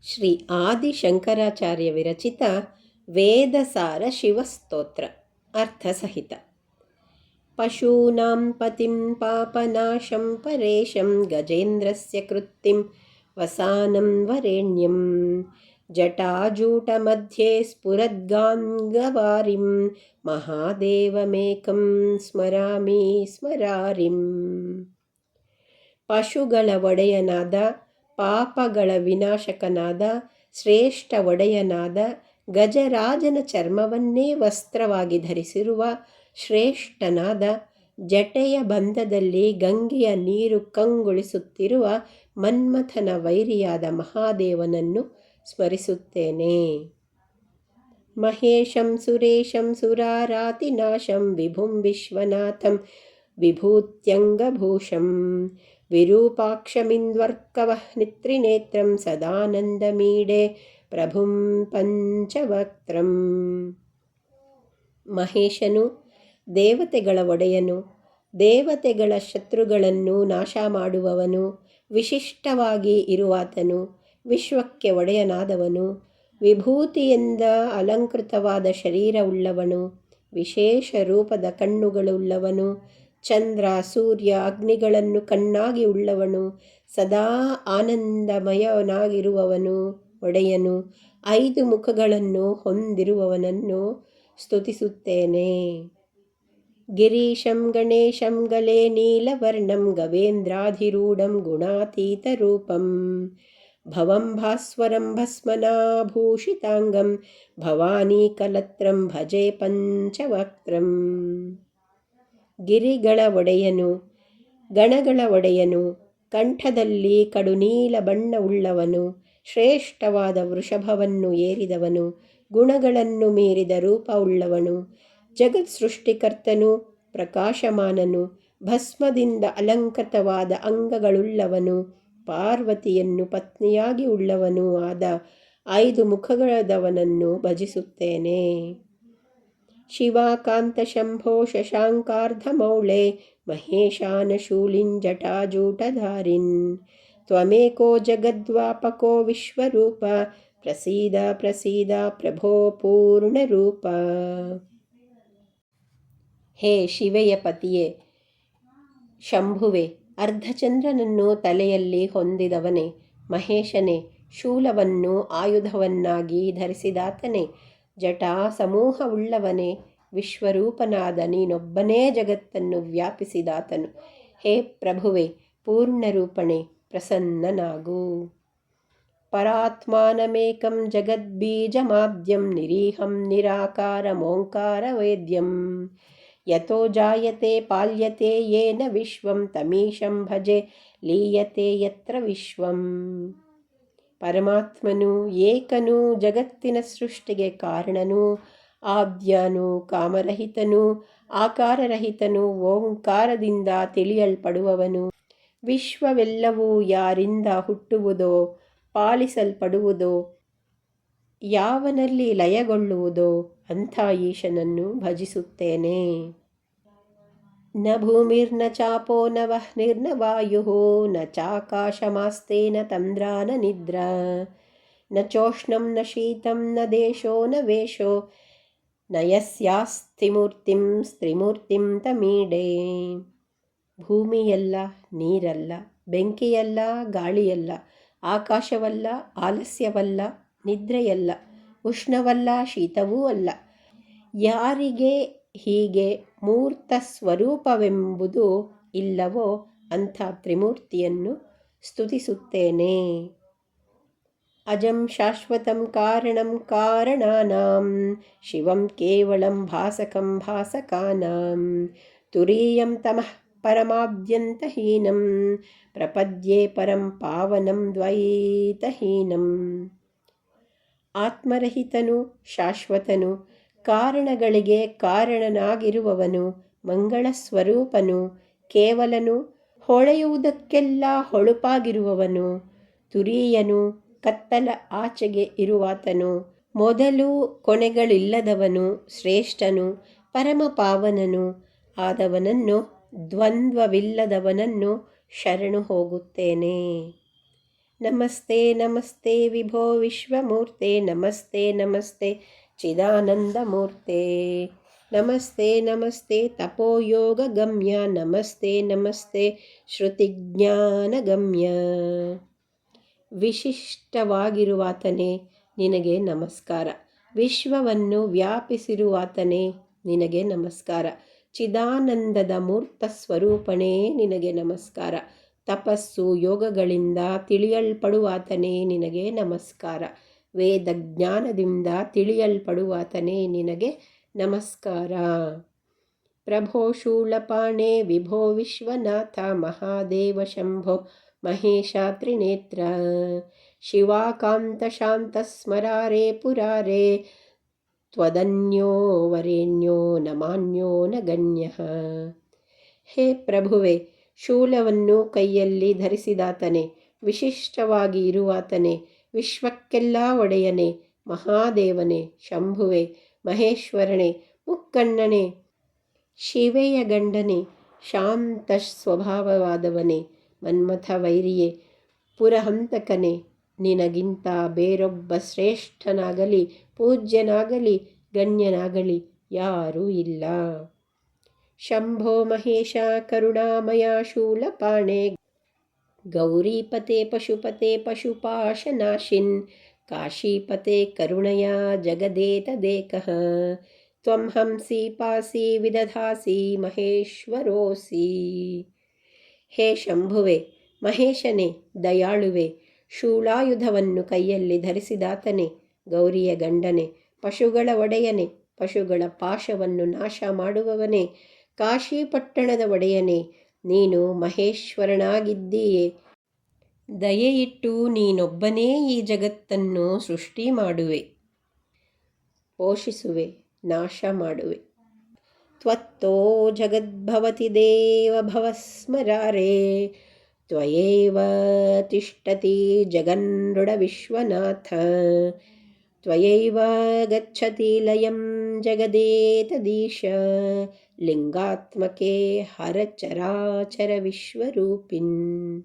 ಶ್ರೀ ಆದಿಶಂಕರಾಚಾರ್ಯ ವಿರಚಿತ ವೇದಸಾರ ಶಿವಸ್ತೋತ್ರ ಅರ್ಥಸಹಿತ. ಪಶೂನಾಂ ಪತಿಂ ಪಾಪನಾಶಂ ಪರೇಶಂ ಗಜೇಂದ್ರಸ್ಯ ಕೃತ್ತಿಂ ವಸಾನಂ ವರೇಣ್ಯಂ ಜಟಾಜೂಟಮಧ್ಯೆ ಸ್ಫುರದ್ಗಾಂಗವಾರಿಂ ಮಹಾದೇವಮೇಕಂ ಸ್ಮರಾಮಿ ಸ್ಮರಾರಿಂ. ಪಶುಗಳ ಒಡೆಯನಾದ, ಪಾಪಗಳ ವಿನಾಶಕನಾದ, ಶ್ರೇಷ್ಠ ಒಡೆಯನಾದ, ಗಜರಾಜನ ಚರ್ಮವನ್ನೇ ವಸ್ತ್ರವಾಗಿ ಧರಿಸಿರುವ ಶ್ರೇಷ್ಠನಾದ, ಜಟೆಯ ಬಂಧದಲ್ಲಿ ಗಂಗೆಯ ನೀರು ಕಂಗೊಳಿಸುತ್ತಿರುವ ಮನ್ಮಥನ ವೈರಿಯಾದ ಮಹಾದೇವನನ್ನು ಸ್ಮರಿಸುತ್ತೇನೆ. ಮಹೇಶಂ ಸುರೇಶಂ ಸುರಾರಾತಿನಾಶಂ ವಿಭುಂ ವಿಶ್ವನಾಥಂ ವಿಭೂತ್ಯಂಗಭೂಷಂ ವಿರೂಪಾಕ್ಷಮಿಂದ್ವರ್ಕವಹ್ನಿತ್ರಿನೇತ್ರಂ ಸದಾನಂದಮೀಡೆ ಪ್ರಭುಂ ಪಂಚವಕ್ತ್ರಂ. ಮಹೇಶನು ದೇವತೆಗಳ ಒಡೆಯನು, ದೇವತೆಗಳ ಶತ್ರುಗಳನ್ನು ನಾಶ ಮಾಡುವವನು, ವಿಶಿಷ್ಟವಾಗಿ ಇರುವಾತನು, ವಿಶ್ವಕ್ಕೆ ಒಡೆಯನಾದವನು, ವಿಭೂತಿಯಿಂದ ಅಲಂಕೃತವಾದ ಶರೀರವುಳ್ಳವನು, ವಿಶೇಷ ರೂಪದ ಕಣ್ಣುಗಳುಳ್ಳವನು, ಚಂದ್ರ ಸೂರ್ಯ ಅಗ್ನಿಗಳನ್ನು ಕಣ್ಣಾಗಿ ಉಳ್ಳವನು, ಸದಾ ಆನಂದಮಯನಾಗಿರುವವನು, ಒಡೆಯನು, 5 ಮುಖಗಳನ್ನು ಹೊಂದಿರುವವನನ್ನು ಸ್ತುತಿಸುತ್ತೇನೆ. ಗಿರೀಶಂ ಗಣೇಶಂ ಗಲೆ ನೀಲವರ್ಣಂ ಗವೇಂದ್ರಾಧಿರೂಢಂ ಗುಣಾತೀತರೂಪಂ ಭವಂ ಭಾಸ್ವರಂ ಭಸ್ಮನಾಭೂಷಿತಾಂಗಂ ಭವಾನೀಕಲತ್ರಂ ಭಜೆ ಪಂಚವಕ್ತ್ರಂ. ಗಿರಿಗಳ ಒಡೆಯನು, ಗಣಗಳ ಒಡೆಯನು, ಕಂಠದಲ್ಲಿ ಕಡುನೀಲ ಬಣ್ಣವುಳ್ಳವನು, ಶ್ರೇಷ್ಠವಾದ ವೃಷಭವನ್ನು ಏರಿದವನು, ಗುಣಗಳನ್ನು ಮೀರಿದ ರೂಪವುಳ್ಳವನು, ಜಗತ್ ಸೃಷ್ಟಿಕರ್ತನು, ಪ್ರಕಾಶಮಾನನು, ಭಸ್ಮದಿಂದ ಅಲಂಕೃತವಾದ ಅಂಗಗಳುಳ್ಳವನು, ಪಾರ್ವತಿಯನ್ನು ಪತ್ನಿಯಾಗಿ ಉಳ್ಳವನೂ ಆದ 5 ಮುಖಗಳದವನನ್ನು ಭಜಿಸುತ್ತೇನೆ. ಶಿವಾಕಾಂತ ಶಂಭೋ ಶಶಾಂಕಾರ್ಧಮೌಳೆ ಮಹೇಶಾನಶೂಲಿಂಜಟಾಜೂಟಧಾರಿನ್ ತ್ವಮೇಕೋ ಜಗದ್ವಾಪಕೋ ವಿಶ್ವರೂಪ ಪ್ರಸೀದ ಪ್ರಸೀದ ಪ್ರಭೋ ಪೂರ್ಣರೂಪ. ಹೇ ಶಿವೆಯ ಪತಿಯೇ, ಶಂಭುವೆ, ಅರ್ಧಚಂದ್ರನನ್ನು ತಲೆಯಲ್ಲಿ ಹೊಂದಿದವನೇ, ಮಹೇಶನೇ, ಶೂಲವನ್ನು ಆಯುಧವನ್ನಾಗಿ ಧರಿಸಿದಾತನೇ, ಜಟಾ ಸಮೂಹವುಳ್ಳವನೇ, ವಿಶ್ವರೂಪನಾದ ನೀನೊಬ್ಬನೇ ಜಗತ್ತನ್ನು ವ್ಯಾಪಿಸಿದಾತನು. ಹೇ ಪ್ರಭುವೆ, ಪೂರ್ಣರೂಪಣೆ, ಪ್ರಸನ್ನನಾಗು. ಪರಾತ್ಮಾನಮೇಕಂ ಜಗದ್ಬೀಜಮಾದ್ಯಂ ನಿರೀಹಂ ನಿರಾಕಾರಮೋಂಕಾರ ವೇದ್ಯಂ ಯತೋ ಜಾಯತೆ ಪಾಲ್ಯತೆ ಯೇನ ವಿಶ್ವಂ ತಮೀಶಂ ಭಜೆ ಲೀಯತೆ ಯತ್ರ ವಿಶ್ವಂ. ಪರಮಾತ್ಮನು, ಏಕನು, ಜಗತ್ತಿನ ಸೃಷ್ಟಿಗೆ ಕಾರಣನು, ಆದ್ಯನು, ಕಾಮರಹಿತನು, ಆಕಾರರಹಿತನು, ಓಂಕಾರದಿಂದ ತಿಳಿಯಲ್ಪಡುವವನು. ವಿಶ್ವವೆಲ್ಲವೂ ಯಾರಿಂದ ಹುಟ್ಟುವುದೋ, ಪಾಲಿಸಲ್ಪಡುವುದೋ, ಯಾವನಲ್ಲಿ ಲಯಗೊಳ್ಳುವುದೋ ಅಂಥ ಈಶನನ್ನು ಭಜಿಸುತ್ತೇನೆ. ನ ಭೂಮಿರ್ನ ಚಾಪೋ ನ ವಹ್ನಿರ್ನ ವಾಯುಃ ನ ಚಾಕಾಶಮಾಸ್ತೇನ ತಂದ್ರಾ ನ ನಿದ್ರಾ ನ ಚೋಷ್ಣಂ ನ ಶೀತಂ ನ ದೇಶೋ ನ ವೇಷೋ ನ ಯಸ್ಯಾಸ್ತಿಮೂರ್ತಿಂ ಸ್ತ್ರಿಮೂರ್ತಿಂ ತಮೀಡೆ. ಭೂಮಿಯಲ್ಲ, ನೀರಲ್ಲ, ಬೆಂಕಿಯಲ್ಲ, ಗಾಳಿಯಲ್ಲ, ಆಕಾಶವಲ್ಲ, ಆಲಸ್ಯವಲ್ಲ, ನಿದ್ರೆಯಲ್ಲ, ಉಷ್ಣವಲ್ಲ, ಶೀತವೂ ಅಲ್ಲ. ಯಾರಿಗೆ ಹೀಗೆ ಮೂರ್ತ ಸ್ವರೂಪವೆಂಬುದು ಇಲ್ಲವೋ ಅಂಥ ತ್ರಿಮೂರ್ತಿಯನ್ನು ಸ್ತುತಿಸುತ್ತೇನೆ. ಅಜಂ ಶಾಶ್ವತಂ ಕಾರಣಂ ಕಾರಣಾನಾಂ ಶಿವಂ ಕೇವಲಂ ಭಾಸಕಂ ಭಾಸಕಾನಾಂ ತುರೀಯಂ ತಮಃ ಪರಮಾದ್ಯಂತಹೀನಂ ಪ್ರಪದ್ಯೆ ಪರಂ ಪಾವನಂ ದ್ವೈತಹೀನಂ. ಆತ್ಮರಹಿತನು, ಶಾಶ್ವತನು, ಕಾರಣಗಳಿಗೆ ಕಾರಣನಾಗಿರುವವನು, ಮಂಗಳ ಸ್ವರೂಪನು, ಕೇವಲನು, ಹೊಳೆಯುವುದಕ್ಕೆಲ್ಲ ಹೊಳುಪಾಗಿರುವವನು, ತುರೀಯನು, ಕತ್ತಲ ಆಚೆಗೆ ಇರುವಾತನು, ಮೊದಲು ಕೊನೆಗಳಿಲ್ಲದವನು, ಶ್ರೇಷ್ಠನು, ಪರಮಪಾವನನು ಆದವನನ್ನು, ದ್ವಂದ್ವವಿಲ್ಲದವನನ್ನು ಶರಣು ಹೋಗುತ್ತೇನೆ. ನಮಸ್ತೆ ನಮಸ್ತೆ ವಿಭೋ ವಿಶ್ವಮೂರ್ತೆ ನಮಸ್ತೆ ನಮಸ್ತೆ ಚಿದಾನಂದಮೂರ್ತೆ ನಮಸ್ತೆ ನಮಸ್ತೆ ತಪೋಯೋಗಗಮ್ಯ ನಮಸ್ತೆ ನಮಸ್ತೆ ಶ್ರುತಿಜ್ಞಾನಗಮ್ಯ. ವಿಶಿಷ್ಟವಾಗಿರುವಾತನೇ ನಿನಗೆ ನಮಸ್ಕಾರ. ವಿಶ್ವವನ್ನು ವ್ಯಾಪಿಸಿರುವಾತನೇ ನಿನಗೆ ನಮಸ್ಕಾರ. ಚಿದಾನಂದದ ಮೂರ್ತ ಸ್ವರೂಪಣೇ ನಿನಗೆ ನಮಸ್ಕಾರ. ತಪಸ್ಸು ಯೋಗಗಳಿಂದ ತಿಳಿಯಲ್ಪಡುವಾತನೇ ನಿನಗೆ ನಮಸ್ಕಾರ. ವೇದಜ್ಞಾನದಿಂದ ತಿಳಿಯಲ್ಪಡುವಾತನೇ ನಿನಗೆ ನಮಸ್ಕಾರ. ಪ್ರಭೋ ಶೂಲಪಾಣೆ ವಿಭೋ ವಿಶ್ವನಾಥ ಮಹಾದೇವ ಶಂಭೋ ಮಹೇಶ ತ್ರಿನೇತ್ರ ಶಿವಾಕಾಂತ ಶಾಂತ ಸ್ಮರಾರೆ ಪುರಾರೆ ತ್ವದನ್ಯೋ ವರೇಣ್ಯೋ ನಮಾನ್ಯೋ ನ ಗಣ್ಯಃ. ಹೇ ಪ್ರಭುವೆ, ಶೂಲವನ್ನು ಕೈಯಲ್ಲಿ ಧರಿಸಿದಾತನೇ, ವಿಶಿಷ್ಟವಾಗಿ ಇರುವಾತನೇ, ವಿಶ್ವಕ್ಕೆಲ್ಲ ಒಡೆಯನೇ, ಮಹಾದೇವನೇ, ಶಂಭುವೆ, ಮಹೇಶ್ವರನೇ, ಮುಕ್ಕಣ್ಣನೇ, ಶಿವೆಯ ಗಂಡನೇ, ಶಾಂತ ಸ್ವಭಾವವಾದವನೇ, ಮನ್ಮಥ ವೈರಿಯೇ, ಪುರಹಂತಕನೇ, ನಿನಗಿಂತ ಬೇರೊಬ್ಬ ಶ್ರೇಷ್ಠನಾಗಲಿ ಪೂಜ್ಯನಾಗಲಿ ಗಣ್ಯನಾಗಲಿ ಯಾರೂ ಇಲ್ಲ. ಶಂಭೋ ಮಹೇಶ ಕರುಣಾಮಯ ಶೂಲಪಾಣೆ ಗೌರೀಪತೆ ಪಶುಪತೆ ಪಶುಪಾಶನಾಶಿನ್ ಕಾಶೀಪತೆ ಕರುಣಯ ಜಗದೇತದೇಕಃ ತ್ವಂ ಹಂಸಿ ಪಾಸಿ ವಿದಧಾಸಿ ಮಹೇಶ್ವರೋಸಿ. ಹೇ ಶಂಭುವೆ, ಮಹೇಶನೇ, ದಯಾಳುವೆ, ಶೂಲಾಯುಧವನ್ನು ಕೈಯಲ್ಲಿ ಧರಿಸಿದಾತನೇ, ಗೌರಿಯ ಗಂಡನೆ, ಪಶುಗಳ ಒಡೆಯನೆ, ಪಶುಗಳ ಪಾಶವನ್ನು ನಾಶ ಮಾಡುವವನೇ, ಕಾಶಿ ಪಟ್ಟಣದ ಒಡೆಯನೇ, ನೀನು ಮಹೇಶ್ವರನಾಗಿದ್ದೀಯೆ. ದಯೆಯಿಟ್ಟು ನೀನೊಬ್ಬನೇ ಈ ಜಗತ್ತನ್ನು ಸೃಷ್ಟಿ ಮಾಡುವೆ, ಪೋಷಿಸುವೆ, ನಾಶ ಮಾಡುವೆ. ತ್ವತ್ತೋ ಜಗದ್ಭವತಿ ದೇವ ಭವಸ್ಮರಾರೆ ತ್ವಯೇವ ತಿಷ್ಠತಿ ಜಗನ್ನೃಢ ವಿಶ್ವನಾಥ ತ್ವಯೈವ ಗಚ್ಚತಿ ಲಯಂ ಜಗದೇತದೀಶ ಲಿಂಗಾತ್ಮಕೆ ಹರ ಚರಾಚರ ವಿಶ್ವರೂಪಿನ್.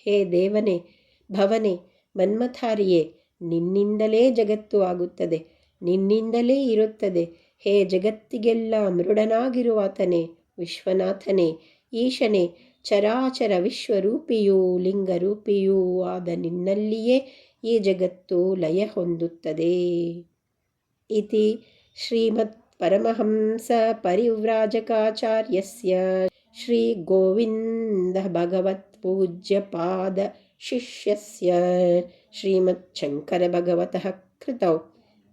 ಹೇ ದೇವನೇ, ಭವನೇ, ಮನ್ಮಥಾರಿಯೇ, ನಿನ್ನಿಂದಲೇ ಜಗತ್ತು ಆಗುತ್ತದೆ, ನಿನ್ನಿಂದಲೇ ಇರುತ್ತದೆ. ಹೇ ಜಗತ್ತಿಗೆಲ್ಲ ಮೃಡನಾಗಿರುವಾತನೇ, ವಿಶ್ವನಾಥನೇ, ಈಶನೇ, ಚರಾಚರ ವಿಶ್ವರೂಪಿಯೂ ಲಿಂಗರೂಪಿಯೂ ಆದ ನಿನ್ನಲ್ಲಿಯೇ ಈ ಜಗತ್ತು ಲಯ ಹೊಂದುತ್ತದೆ. ಇತಿ ಶ್ರೀಮತ್ ಪರಮಹಂಸ ಪರಿವ್ರಾಜಕಾಚಾರ್ಯಸ್ಯ ಶ್ರೀ ಗೋವಿಂದ ಭಗವತ್ ಪೂಜ್ಯಪಾದ ಶಿಷ್ಯಸ್ಯ ಶ್ರೀಮತ್ ಶಂಕರ ಭಗವತಃ ಕೃತೌ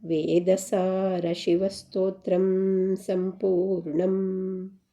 ವೇದಸಾರ ಶಿವಸ್ತೋತ್ರಂ ಸಂಪೂರ್ಣಂ.